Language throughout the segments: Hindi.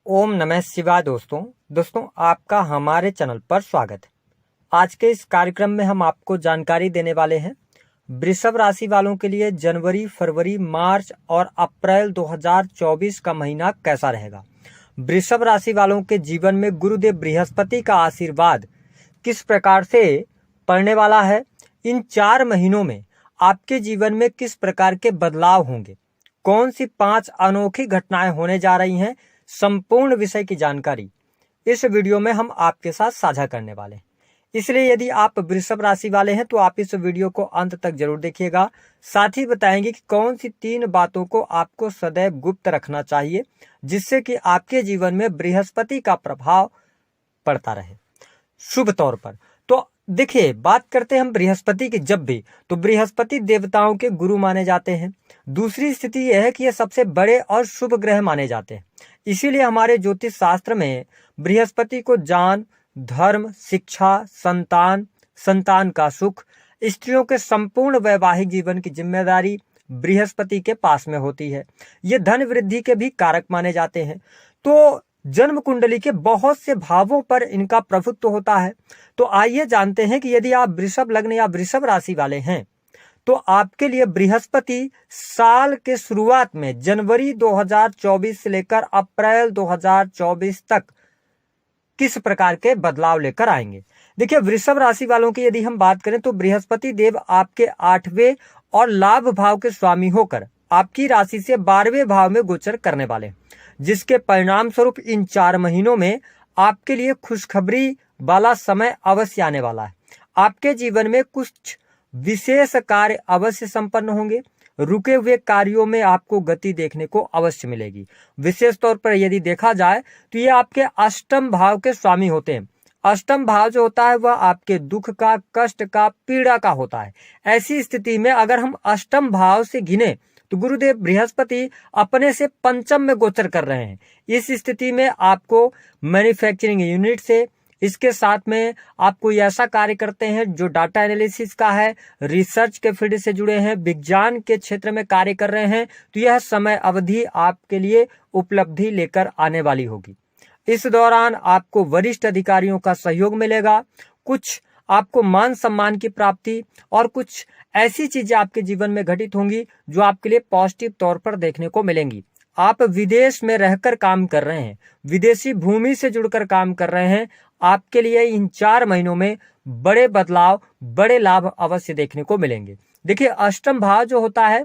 ओम नमः शिवाय। दोस्तों आपका हमारे चैनल पर स्वागत है। आज के इस कार्यक्रम में हम आपको जानकारी देने वाले हैं वृषभ राशि वालों के लिए जनवरी, फरवरी, मार्च और अप्रैल 2024 का महीना कैसा रहेगा। वृषभ राशि वालों के जीवन में गुरुदेव बृहस्पति का आशीर्वाद किस प्रकार से पड़ने वाला है। इन 4 महीनों में आपके जीवन में किस प्रकार के बदलाव होंगे, कौन सी 5 अनोखी घटनाएं होने जा रही हैं, संपूर्ण विषय की जानकारी इस वीडियो में हम आपके साथ साझा करने वाले हैं। इसलिए यदि आप वृषभ राशि वाले हैं तो आप इस वीडियो को अंत तक जरूर देखिएगा। साथ ही बताएंगे कि कौन सी 3 बातों को आपको सदैव गुप्त रखना चाहिए जिससे कि आपके जीवन में बृहस्पति का प्रभाव पड़ता रहे शुभ तौर पर। तो देखिए, बात करते हैं हम बृहस्पति की। जब भी तो बृहस्पति देवताओं के गुरु माने जाते हैं। दूसरी स्थिति यह है कि ये सबसे बड़े और शुभ ग्रह माने जाते हैं। इसीलिए हमारे ज्योतिष शास्त्र में बृहस्पति को ज्ञान, धर्म, शिक्षा, संतान का सुख, स्त्रियों के संपूर्ण वैवाहिक जीवन की जिम्मेदारी बृहस्पति के पास में होती है। ये धन वृद्धि के भी कारक माने जाते हैं। तो जन्म कुंडली के बहुत से भावों पर इनका प्रभुत्व होता है। तो आइए जानते हैं कि यदि आप वृषभ लग्न या वृषभ राशि वाले हैं तो आपके लिए बृहस्पति साल के शुरुआत में जनवरी 2024 से लेकर अप्रैल 2024 तक किस प्रकार के बदलाव लेकर आएंगे। देखिए, वृषभ राशि वालों की यदि हम बात करें तो बृहस्पति देव आपके 8वें और लाभ भाव के स्वामी होकर आपकी राशि से 12वें भाव में गोचर करने वाले, जिसके परिणाम स्वरूप इन 4 महीनों में आपके लिए खुशखबरी वाला समय अवश्य आने वाला है। आपके जीवन में कुछ विशेष कार्य अवश्य संपन्न होंगे। रुके हुए कार्यों में आपको गति देखने को अवश्य मिलेगी। विशेष तौर पर यदि देखा जाए तो ये आपके अष्टम भाव के स्वामी होते हैं। अष्टम भाव जो होता है वह आपके दुख का, कष्ट का, पीड़ा का होता है। ऐसी स्थिति में अगर हम अष्टम भाव से गिने तो गुरुदेव बृहस्पति अपने से पंचम में गोचर कर रहे हैं। इस स्थिति में आपको मैन्युफैक्चरिंग यूनिट से, इसके साथ में आप कोई ऐसा कार्य करते हैं जो डाटा एनालिसिस का है, रिसर्च के फील्ड से जुड़े हैं, विज्ञान के क्षेत्र में कार्य कर रहे हैं, तो यह समय अवधि आपके लिए उपलब्धि लेकर आने वाली होगी। इस दौरान आपको वरिष्ठ अधिकारियों का सहयोग मिलेगा, कुछ आपको मान सम्मान की प्राप्ति और कुछ ऐसी चीजें आपके जीवन में घटित होंगी जो आपके लिए पॉजिटिव तौर पर देखने को मिलेंगी। आप विदेश में रहकर काम कर रहे हैं, विदेशी भूमि से जुड़कर काम कर रहे हैं, आपके लिए इन 4 महीनों में बड़े बदलाव, बड़े लाभ अवश्य देखने को मिलेंगे। देखिए, अष्टम भाव जो होता है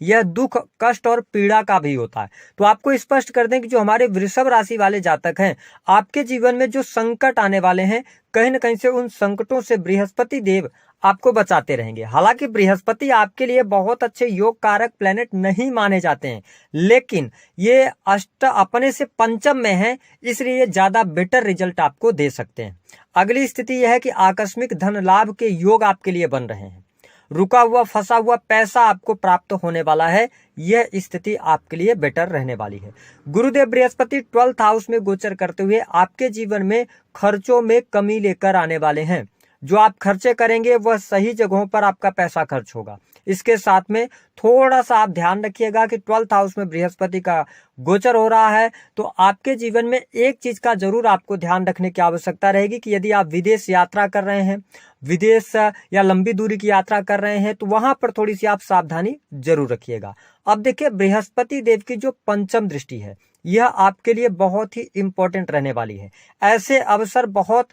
यह दुख, कष्ट और पीड़ा का भी होता है। तो आपको स्पष्ट कर दें कि जो हमारे वृषभ राशि वाले जातक हैं, आपके जीवन में जो संकट आने वाले हैं, कहीं न कहीं से उन संकटों से बृहस्पति देव आपको बचाते रहेंगे। हालांकि बृहस्पति आपके लिए बहुत अच्छे योग कारक प्लेनेट नहीं माने जाते हैं, लेकिन ये अपने से पंचम में है, इसलिए ज्यादा बेटर रिजल्ट आपको दे सकते हैं। अगली स्थिति यह है कि आकस्मिक धन लाभ के योग आपके लिए बन रहे हैं। रुका हुआ, फंसा हुआ पैसा आपको प्राप्त होने वाला है। यह स्थिति आपके लिए बेटर रहने वाली है। गुरुदेव बृहस्पति 12th हाउस में गोचर करते हुए आपके जीवन में खर्चों में कमी लेकर आने वाले हैं। जो आप खर्चे करेंगे वह सही जगहों पर आपका पैसा खर्च होगा। इसके साथ में थोड़ा सा आप ध्यान रखिएगा कि 12th हाउस में बृहस्पति का गोचर हो रहा है, तो आपके जीवन में एक चीज का जरूर आपको ध्यान रखने की आवश्यकता रहेगी कि यदि आप विदेश यात्रा कर रहे हैं, विदेश या लंबी दूरी की यात्रा कर रहे हैं, तो वहां पर थोड़ी सी आप सावधानी जरूर रखिएगा। अब देखिए, बृहस्पति देव की जो पंचम दृष्टि है यह आपके लिए बहुत ही इंपॉर्टेंट रहने वाली है। ऐसे अवसर बहुत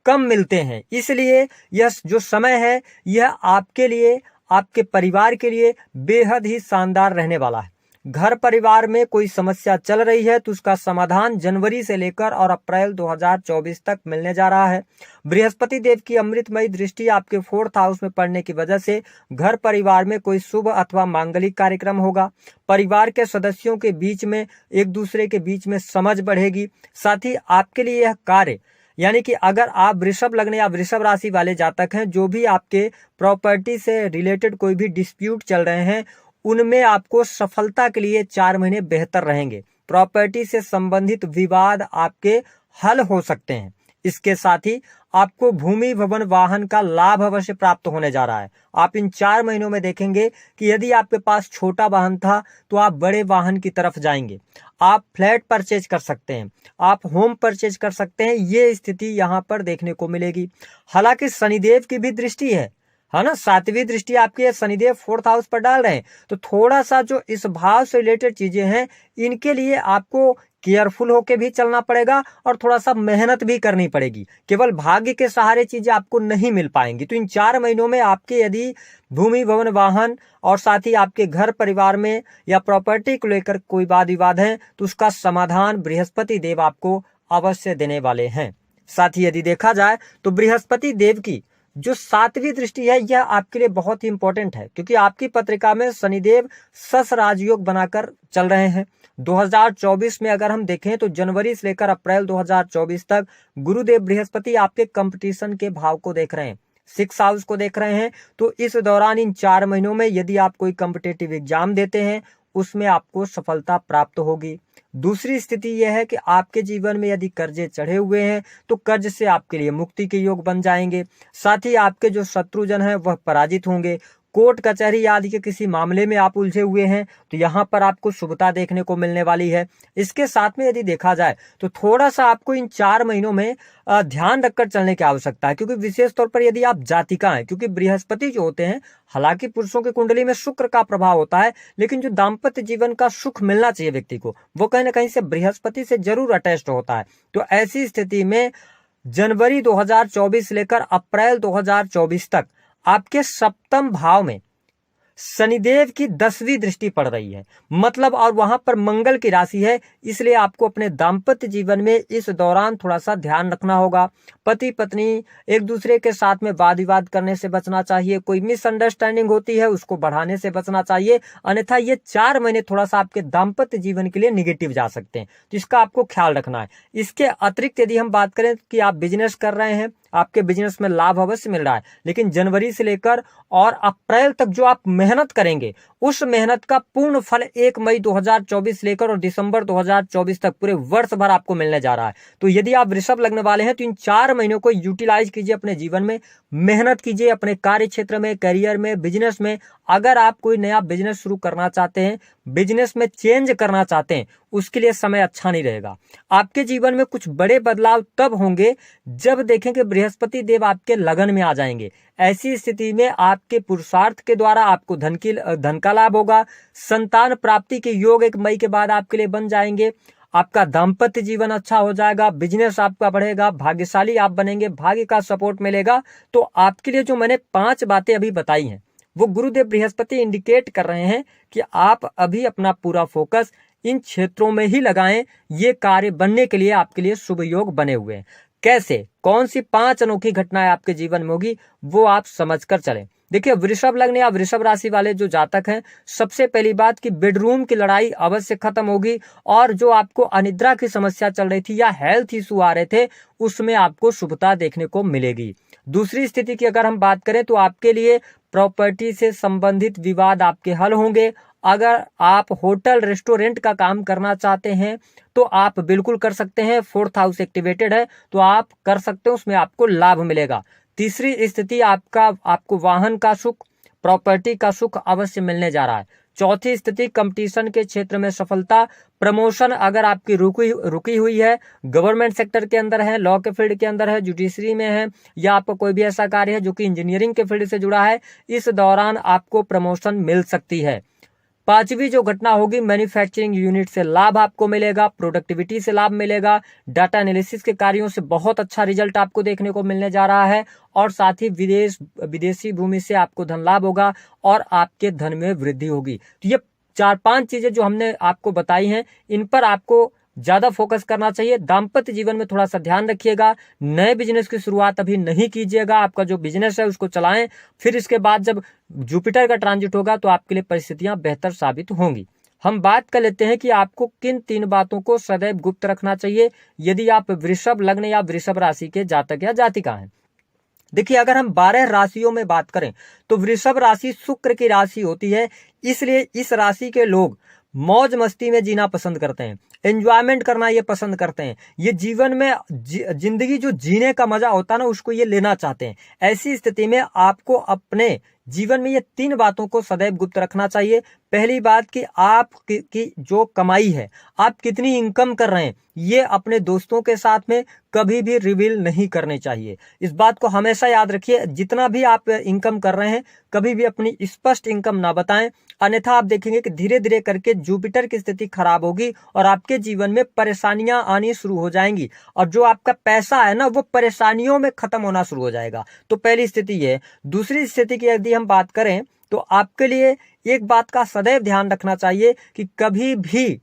कम मिलते हैं, इसलिए यह जो समय है यह आपके लिए, आपके परिवार के लिए बेहद ही शानदार रहने वाला है। घर परिवार में कोई समस्या चल रही है तो उसका समाधान जनवरी से लेकर और अप्रैल 2024 तक मिलने जा रहा है। बृहस्पति देव की अमृतमयी दृष्टि आपके 4th हाउस में पड़ने की वजह से घर परिवार में कोई शुभ अथवा मांगलिक कार्यक्रम होगा। परिवार के सदस्यों के बीच में, एक दूसरे के बीच में समझ बढ़ेगी। साथ ही आपके लिए यह कार्य, यानी कि अगर आप वृषभ लग्न या वृषभ राशि वाले जातक हैं, जो भी आपके प्रॉपर्टी से रिलेटेड कोई भी डिस्प्यूट चल रहे हैं, उनमें आपको सफलता के लिए 4 महीने बेहतर रहेंगे। प्रॉपर्टी से संबंधित विवाद आपके हल हो सकते हैं। इसके साथ ही आपको भूमि भवन वाहन का लाभ अवश्य प्राप्त होने जा रहा है। आप इन 4 महीनों में देखेंगे कि यदि आपके पास छोटा वाहन था तो आप बड़े वाहन की तरफ जाएंगे, आप फ्लैट परचेज कर सकते हैं, आप होम परचेज कर सकते हैं। ये स्थिति यहाँ पर देखने को मिलेगी। हालांकि शनिदेव की भी दृष्टि है ना, 7वीं दृष्टि आपकी है, शनिदेव 4th हाउस पर डाल रहे हैं। तो थोड़ा सा जो इस भाव से रिलेटेड चीजें हैं, इनके लिए आपको केयरफुल होके भी चलना पड़ेगा और थोड़ा सा मेहनत भी करनी पड़ेगी। केवल भाग्य के सहारे चीजें आपको नहीं मिल पाएंगी। तो इन 4 महीनों में आपके यदि भूमि भवन वाहन और साथ ही आपके घर परिवार में या प्रॉपर्टी को लेकर कोई वाद विवाद है तो उसका समाधान बृहस्पति देव आपको अवश्य देने वाले हैं। साथ ही यदि देखा जाए तो बृहस्पति देव की जो 7वीं दृष्टि है यह आपके लिए बहुत ही इंपॉर्टेंट है, क्योंकि आपकी पत्रिका में शनिदेव सस राजयोग बनाकर चल रहे हैं। 2024 में अगर हम देखें तो जनवरी से लेकर अप्रैल 2024 तक गुरुदेव बृहस्पति आपके कंपटीशन के भाव को देख रहे हैं, 6th हाउस को देख रहे हैं। तो इस दौरान इन 4 महीनों में यदि आप कोई कॉम्पिटिटिव एग्जाम देते हैं उसमें आपको सफलता प्राप्त होगी। दूसरी स्थिति यह है कि आपके जीवन में यदि कर्जे चढ़े हुए हैं तो कर्ज से आपके लिए मुक्ति के योग बन जाएंगे। साथ ही आपके जो शत्रुजन हैं वह पराजित होंगे। कोर्ट कचहरी आदि के किसी मामले में आप उलझे हुए हैं तो यहाँ पर आपको शुभता देखने को मिलने वाली है। इसके साथ में यदि देखा जाए तो थोड़ा सा आपको इन 4 महीनों में ध्यान रखकर चलने की आवश्यकता है, क्योंकि विशेष तौर पर यदि आप जातिका हैं, क्योंकि बृहस्पति जो होते हैं, हालांकि पुरुषों की कुंडली में शुक्र का प्रभाव होता है, लेकिन जो दाम्पत्य जीवन का सुख मिलना चाहिए व्यक्ति को वो कहीं ना कहीं से बृहस्पति से जरूर अटैच्ड होता है। तो ऐसी स्थिति में जनवरी 2024 लेकर अप्रैल 2024 तक आपके 7th भाव में शनिदेव की 10वीं दृष्टि पड़ रही है, मतलब और वहां पर मंगल की राशि है। इसलिए आपको अपने दाम्पत्य जीवन में इस दौरान थोड़ा सा ध्यान रखना होगा। पति पत्नी एक दूसरे के साथ में वाद विवाद करने से बचना चाहिए, कोई मिसअंडरस्टैंडिंग होती है उसको बढ़ाने से बचना चाहिए, अन्यथा ये 4 महीने थोड़ा सा आपके दाम्पत्य जीवन के लिए निगेटिव जा सकते हैं, तो इसका आपको ख्याल रखना है। इसके अतिरिक्त यदि हम बात करें कि आप बिजनेस कर रहे हैं, आपके बिजनेस में लाभ अवश्य मिल रहा है, लेकिन जनवरी से लेकर और अप्रैल तक जो आप मेहनत करेंगे उस मेहनत का पूर्ण फल 1 मई 2024 लेकर और दिसंबर 2024 तक पूरे वर्ष भर आपको मिलने जा रहा है। तो यदि आप वृषभ लग्न वाले हैं तो इन 4 महीनों को यूटिलाइज कीजिए अपने जीवन में, मेहनत कीजिए अपने कार्य क्षेत्र में, करियर में, बिजनेस में। अगर आप कोई नया बिजनेस शुरू करना चाहते हैं, बिजनेस में चेंज करना चाहते हैं, उसके लिए समय अच्छा नहीं रहेगा। आपके जीवन में कुछ बड़े बदलाव तब होंगे जब देखें कि बृहस्पति देव आपके लगन में आ जाएंगे। ऐसी स्थिति में आपके पुरुषार्थ के द्वारा आपको धन का लाभ होगा। संतान प्राप्ति के योग 1 मई के बाद आपके लिए बन जाएंगे। आपका दाम्पत्य जीवन अच्छा हो जाएगा, बिजनेस आपका बढ़ेगा, भाग्यशाली आप बनेंगे, भाग्य का सपोर्ट मिलेगा। तो आपके लिए जो मैंने 5 बातें अभी बताई हैं वो गुरुदेव बृहस्पति इंडिकेट कर रहे हैं कि आप अभी अपना पूरा फोकस इन क्षेत्रों में ही लगाएं। ये कार्य बनने के लिए आपके लिए शुभ योग बने हुए हैं। कैसे, कौन सी 5 अनोखी घटनाएं आपके जीवन में होगी वो आप समझकर चलें। देखिए, वृषभ लग्न या वृषभ राशि वाले जो जातक हैं, सबसे पहली बात कि बेडरूम की लड़ाई अवश्य खत्म होगी और जो आपको अनिद्रा की समस्या चल रही थी या हेल्थ इशू आ रहे थे उसमें आपको शुभता देखने को मिलेगी। दूसरी स्थिति की अगर हम बात करें तो आपके लिए प्रॉपर्टी से संबंधित विवाद आपके हल होंगे। अगर आप होटल रेस्टोरेंट का काम करना चाहते हैं तो आप बिल्कुल कर सकते हैं, 4th हाउस एक्टिवेटेड है तो आप कर सकते हो, उसमें आपको लाभ मिलेगा। तीसरी स्थिति आपको वाहन का सुख, प्रॉपर्टी का सुख अवश्य मिलने जा रहा है। चौथी स्थिति कंपटीशन के क्षेत्र में सफलता, प्रमोशन अगर आपकी रुकी हुई है, गवर्नमेंट सेक्टर के अंदर है, लॉ के फील्ड के अंदर है, जुडिशरी में है, या आपका कोई भी ऐसा कार्य है जो कि इंजीनियरिंग के फील्ड से जुड़ा है, इस दौरान आपको प्रमोशन मिल सकती है। 5वीं जो घटना होगी, मैन्युफैक्चरिंग यूनिट से लाभ आपको मिलेगा, प्रोडक्टिविटी से लाभ मिलेगा, डाटा एनालिसिस के कार्यों से बहुत अच्छा रिजल्ट आपको देखने को मिलने जा रहा है और साथ ही विदेशी भूमि से आपको धन लाभ होगा और आपके धन में वृद्धि होगी। तो ये 4-5 चीजें जो हमने आपको बताई हैं इन पर आपको ज्यादा फोकस करना चाहिए। दाम्पत्य जीवन में थोड़ा सा ध्यान रखिएगा। नए बिजनेस की शुरुआत अभी नहीं कीजिएगा, आपका जो बिजनेस है उसको चलाएं, फिर इसके बाद जब जुपिटर का ट्रांजिट होगा तो आपके लिए परिस्थितियां बेहतर साबित होंगी। हम बात कर लेते हैं कि आपको किन 3 बातों को सदैव गुप्त रखना चाहिए यदि आप वृषभ लग्न या वृषभ राशि के जातक या जातिका हैं। देखिए, अगर हम 12 राशियों में बात करें तो वृषभ राशि शुक्र की राशि होती है, इसलिए इस राशि के लोग मौज मस्ती में जीना पसंद करते हैं, एंजॉयमेंट करना ये पसंद करते हैं, ये जीवन में जिंदगी जो जीने का मजा होता है ना उसको ये लेना चाहते हैं। ऐसी स्थिति में आपको अपने जीवन में ये 3 बातों को सदैव गुप्त रखना चाहिए। पहली बात कि आप की जो कमाई है, आप कितनी इनकम कर रहे हैं, ये अपने दोस्तों के साथ में कभी भी रिवील नहीं करने चाहिए। इस बात को हमेशा याद रखिए, जितना भी आप इनकम कर रहे हैं कभी भी अपनी स्पष्ट इनकम ना बताएं, अन्यथा आप देखेंगे कि धीरे धीरे करके जुपिटर की स्थिति खराब होगी और आपके जीवन में परेशानियां आनी शुरू हो जाएंगी और जो आपका पैसा है ना वो परेशानियों में खत्म होना शुरू हो जाएगा। तो पहली स्थिति ये है। दूसरी स्थिति की यदि हम बात करें तो आपके लिए एक बात का सदैव ध्यान रखना चाहिए कि कभी भी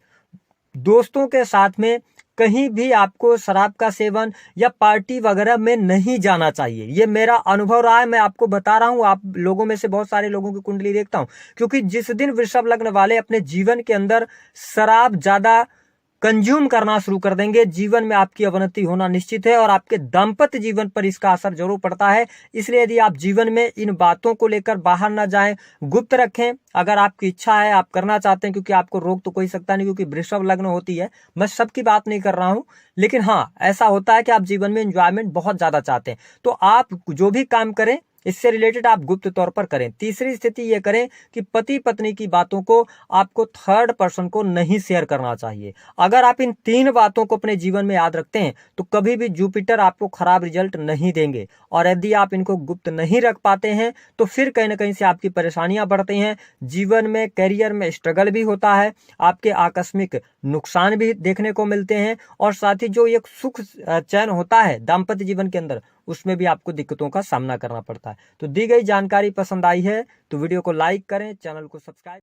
दोस्तों के साथ में कहीं भी आपको शराब का सेवन या पार्टी वगैरह में नहीं जाना चाहिए। ये मेरा अनुभव रहा है, मैं आपको बता रहा हूं। आप लोगों में से बहुत सारे लोगों की कुंडली देखता हूं, क्योंकि जिस दिन वृषभ लग्न वाले अपने जीवन के अंदर शराब ज्यादा कंज्यूम करना शुरू कर देंगे, जीवन में आपकी अवनति होना निश्चित है और आपके दाम्पत्य जीवन पर इसका असर जरूर पड़ता है। इसलिए यदि आप जीवन में इन बातों को लेकर बाहर ना जाएं, गुप्त रखें। अगर आपकी इच्छा है, आप करना चाहते हैं, क्योंकि आपको रोक तो कोई सकता नहीं, क्योंकि वृषभ लग्न होती है। मैं सबकी बात नहीं कर रहा हूं, लेकिन हाँ ऐसा होता है कि आप जीवन में एंजॉयमेंट बहुत ज्यादा चाहते हैं, तो आप जो भी काम करें इससे रिलेटेड आप गुप्त तौर पर करें। तीसरी स्थिति ये करें कि पति पत्नी की बातों को आपको थर्ड पर्सन को नहीं शेयर करना चाहिए। अगर आप इन 3 बातों को अपने जीवन में याद रखते हैं तो कभी भी जुपिटर आपको खराब रिजल्ट नहीं देंगे। और यदि आप इनको गुप्त नहीं रख पाते हैं तो फिर कहीं ना कहीं से आपकी परेशानियां बढ़ती हैं, जीवन में कैरियर में स्ट्रगल भी होता है, आपके आकस्मिक नुकसान भी देखने को मिलते हैं और साथ ही जो एक सुख चैन होता है दाम्पत्य जीवन के अंदर उसमें भी आपको दिक्कतों का सामना करना पड़ता है। तो दी गई जानकारी पसंद आई है तो वीडियो को लाइक करें, चैनल को सब्सक्राइब